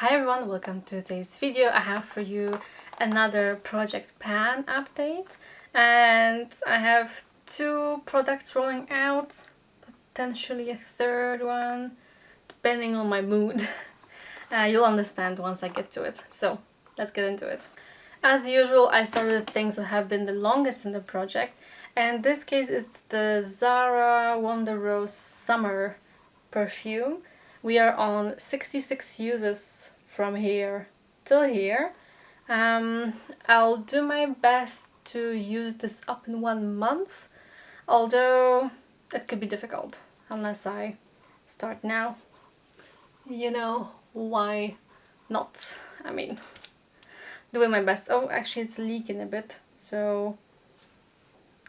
Hi everyone, welcome to today's video. I have for you another Project Pan update, and I have two products rolling out, potentially a third one, depending on my mood. You'll understand once I get to it. So let's get into it. As usual, I started with things that have been the longest in the project, and in this case it's the Zara Wonder Rose Summer perfume. We are on 66 uses from here till here. I'll do my best to use this up in 1 month, although it could be difficult unless I start now. You know, why not? I mean, doing my best. Oh, actually it's leaking a bit, so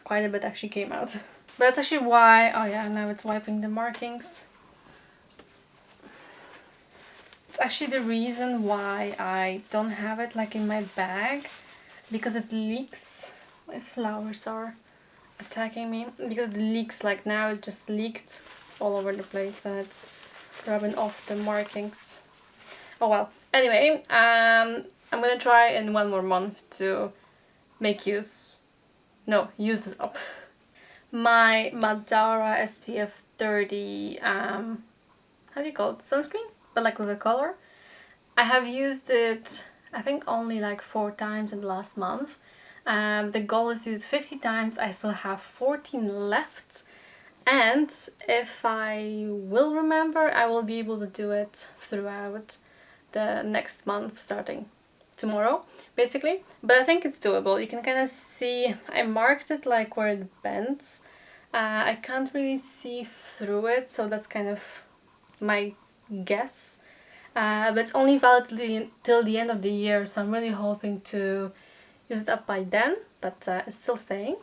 quite a bit actually came out. But that's actually why, oh yeah, now it's wiping the markings. It's actually the reason why I don't have it like in my bag, because it leaks. My flowers are attacking me because it leaks. Like now it just leaked all over the place and it's rubbing off the markings. Oh well. Anyway, I'm gonna try in 1 more month to use this up. My Madara SPF 30 how do you call it? Sunscreen? But like with a color. I have used it I think only like 4 times in the last month. The goal is to use it 50 times. I still have 14 left, and if I will remember, I will be able to do it throughout the next month, starting tomorrow basically. But I think it's doable. You can kind of see I marked it like where it bends. I can't really see through it, so that's kind of my guess. But it's only valid till the end of the year, so I'm really hoping to use it up by then, but it's still staying.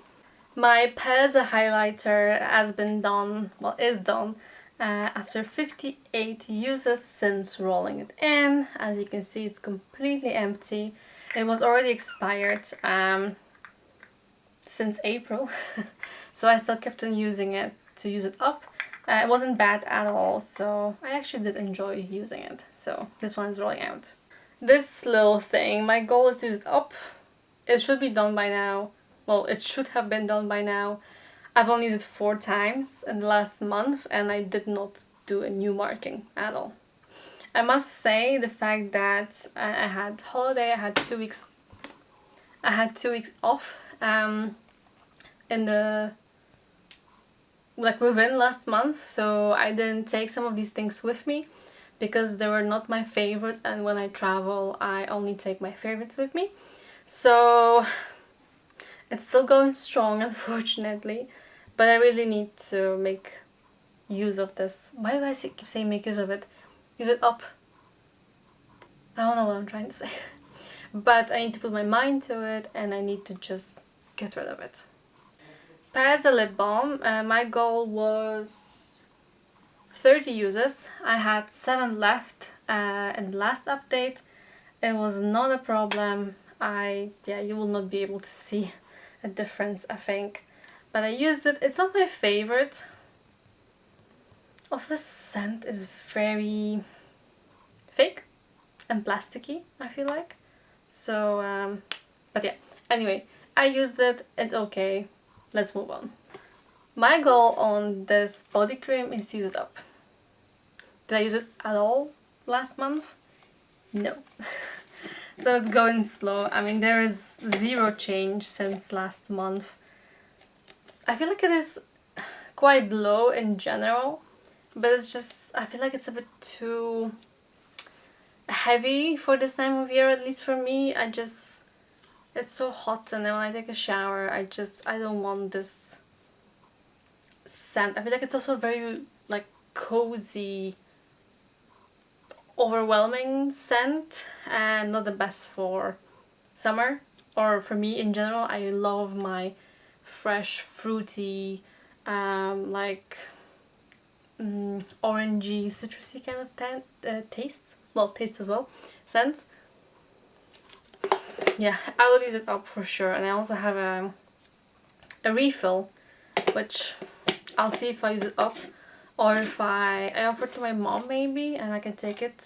My Pezza highlighter has been done, well, is done after 58 uses since rolling it in. As you can see, it's completely empty. It was already expired since April, so I still kept on using it to use it up. It wasn't bad at all, so I actually did enjoy using it. So this one's rolling out. This little thing, my goal is to use it up. It should be done by now. Well, it should have been done by now. I've only used it 4 times in the last month, and I did not do a new marking at all. I must say the fact that I had holiday, I had 2 weeks off in the within last month, so I didn't take some of these things with me because they were not my favorites, and when I travel I only take my favorites with me. So it's still going strong, unfortunately, but I really need to make use of this. Why do I keep saying make use of it? Use it up. I don't know what I'm trying to say. But I need to put my mind to it, and I need to just get rid of it. Pezza lip balm. My goal was 30 uses. I had 7 left in the last update. It was not a problem. You will not be able to see a difference, I think. But I used it. It's not my favorite. Also, the scent is very fake and plasticky, I feel like. So, but yeah. Anyway, I used it. It's okay. Let's move on. My goal on this body cream is to use it up. Did I use it at all last month? No. So it's going slow. I mean, there is 0 change since last month. I feel like it is quite low in general, but it's just, I feel like it's a bit too heavy for this time of year, at least for me. It's so hot, and then when I take a shower, I don't want this scent. I feel like it's also very like cozy, overwhelming scent, and not the best for summer, or for me in general. I love my fresh, fruity, orangey, citrusy kind of tastes. Well, taste as well, scents. Yeah, I will use it up for sure. And I also have a refill, which I'll see if I use it up or if I offer it to my mom maybe, and I can take it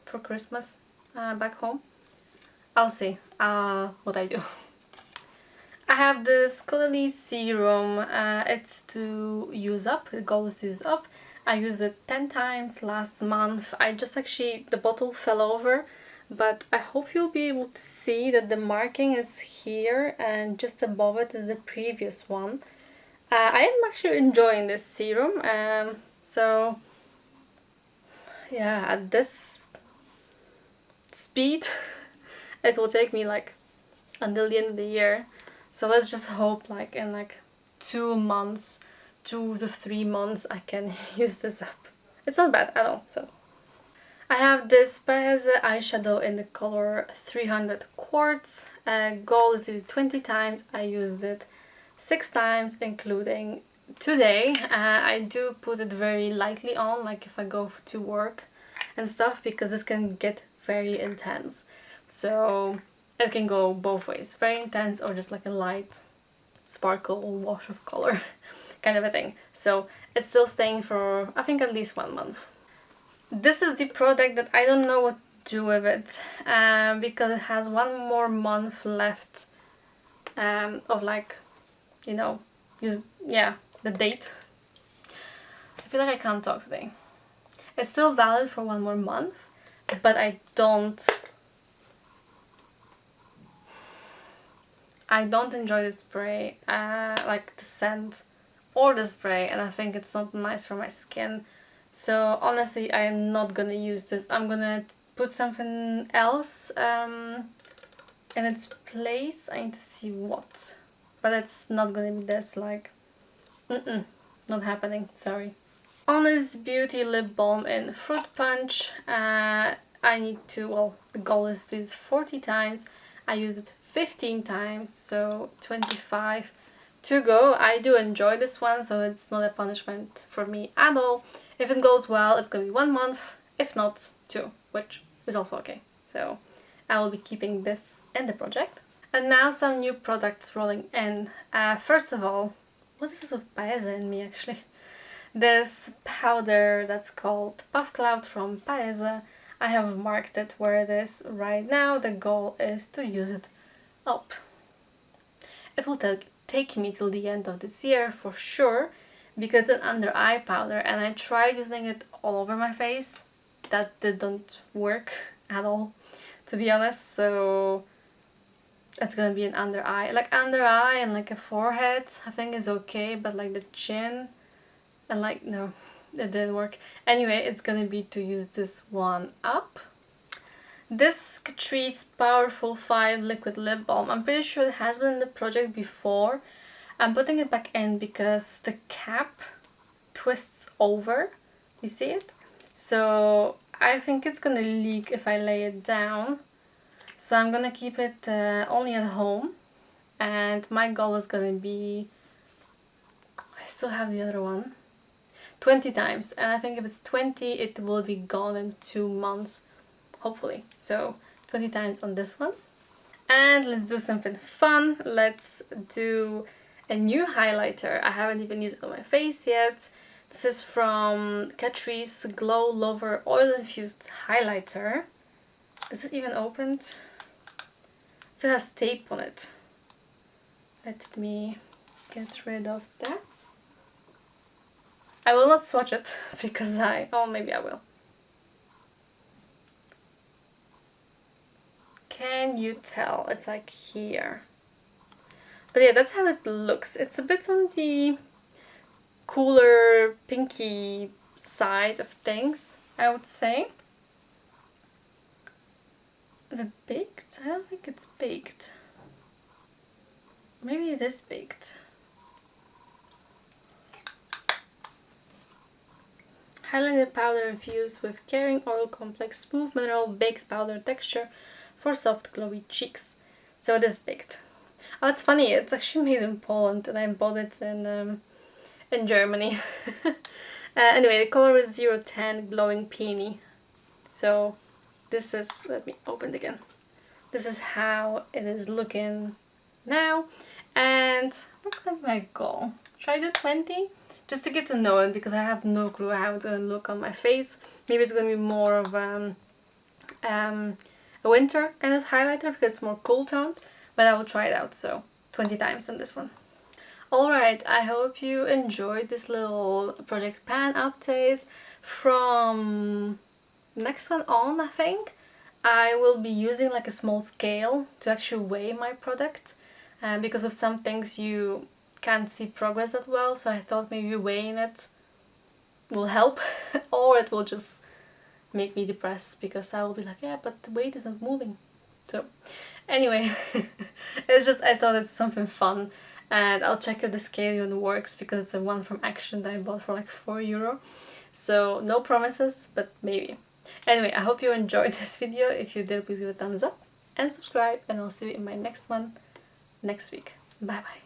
for Christmas back home. I'll see what I do. I have this Caudalie serum. It's to use up. The goal is to use up. I used it 10 times last month. I just actually, the bottle fell over, but I hope you'll be able to see that the marking is here and just above it is the previous one. I am actually enjoying this serum. So yeah, at this speed it will take me like until the end of the year. So let's just hope like in like 2 months, 2 to 3 months I can use this up. It's not bad at all. So I have this Paese eyeshadow in the color 300 Quartz. Goal is to use 20 times. I used it 6 times including today. I do put it very lightly on, like if I go to work and stuff, because this can get very intense. So it can go both ways, very intense or just like a light sparkle wash of color kind of a thing. So it's still staying for I think at least 1 month. This is the product that I don't know what to do with it because it has 1 more month left of like, you know, the date. I feel like I can't talk today. It's still valid for 1 more month, but I don't enjoy the spray, like the scent or the spray, and I think it's not nice for my skin. So honestly, I am not gonna use this. I'm gonna put something else in its place. I need to see what, but it's not gonna be this, like, not happening, sorry. Honest Beauty Lip Balm in Fruit Punch. I need to, well, the goal is to use 40 times. I used it 15 times, so 25 to go. I do enjoy this one, so it's not a punishment for me at all. If it goes well, it's gonna be 1 month, if not 2, which is also okay. So I will be keeping this in the project. And now some new products rolling in. First of all, what is this with Paese in me actually? This powder that's called Puff Cloud from Paese. I have marked it where it is right now. The goal is to use it up. It will take me till the end of this year for sure, because it's an under eye powder and I tried using it all over my face. That didn't work at all, to be honest, so it's gonna be an under eye. Like under eye and like a forehead I think is okay, but like the chin and like, no, it didn't work. Anyway, it's gonna be to use this one up. This Catrice Powerful 5 Liquid Lip Balm. I'm pretty sure it has been in the project before. I'm putting it back in because the cap twists over. You see it? So I think it's gonna leak if I lay it down. So I'm gonna keep it only at home. And my goal is gonna be... I still have the other one. 20 times. And I think if it's 20, it will be gone in 2 months. Hopefully. So 20 times on this one. And let's do something fun. Let's do a new highlighter. I haven't even used it on my face yet. This is from Catrice Glow Lover Oil Infused Highlighter. Is it even opened? It still has tape on it. Let me get rid of that. I will not swatch it because oh, maybe I will. Can you tell? It's like here. But yeah, that's how it looks. It's a bit on the cooler, pinky side of things, I would say. Is it baked? I don't think it's baked. Maybe it is baked. Highlighter powder infused with Caring Oil Complex Smooth Mineral Baked Powder Texture for soft glowy cheeks. So it is baked. Oh, it's funny, it's actually made in Poland and I bought it in Germany. Anyway, the color is 010 Glowing Peony. So this is, let me open it again. This is how it is looking now. And what's gonna be my goal? Should I do 20? just to get to know it, because I have no clue how it's gonna look on my face. Maybe it's gonna be more of a winter kind of highlighter because it's more cool toned, but I will try it out, so 20 times on this one. Alright, I hope you enjoyed this little Project Pan update. From next one on, I think, I will be using like a small scale to actually weigh my product, because of some things you can't see progress that well, so I thought maybe weighing it will help or it will just make me depressed because I will be like, yeah, but the weight is not moving. So anyway, it's just, I thought it's something fun, and I'll check if the scale even works because it's a one from Action that I bought for like €4. So no promises, but maybe. Anyway, I hope you enjoyed this video. If you did, please give it a thumbs up and subscribe, and I'll see you in my next one next week. Bye bye.